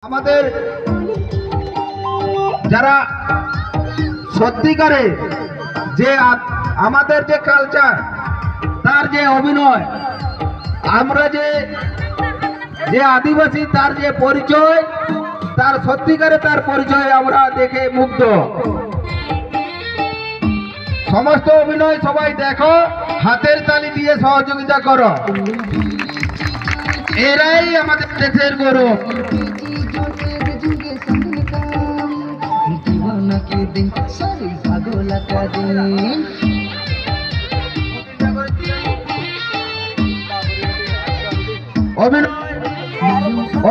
আমাদের যারা সত্যিকারে যে আমাদের যে কালচার তার যে অভিনয় আমরা যে আদিবাসী তার যে পরিচয় তার সত্যিকারে তার পরিচয় আমরা দেখে মুগ্ধ। সমস্ত অভিনয় সবাই দেখো, হাতের তালি দিয়ে সহযোগিতা করো। এরাই আমাদের দেশের গৌরব।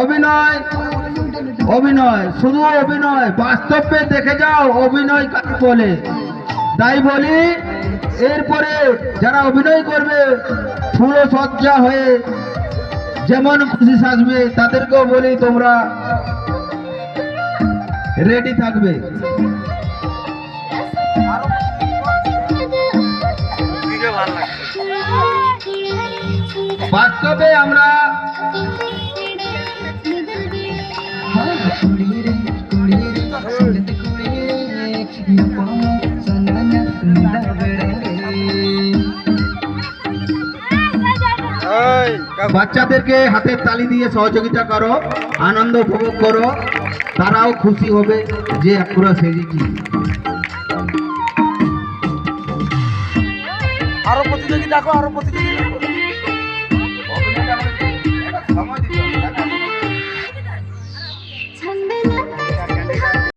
অভিনয় অভিনয় শুধু অভিনয়, বাস্তবে দেখে যাও অভিনয় কাকে বলে। তাই বলি এরপরে যারা অভিনয় করবে পুরো সজ্জা হয়ে যেমন খুশি সাজবে তাদেরকেও বলি তোমরা রেডি থাকবে। বাস্তবে আমরা বাচ্চাদেরকে হাতের তালি দিয়ে সহযোগিতা করো, আনন্দ উপভোগ করো, তারাও খুশি হবে যে আমরা সেজেছি। আরো প্রতিযোগী দেখো, আরো প্রতিযোগী।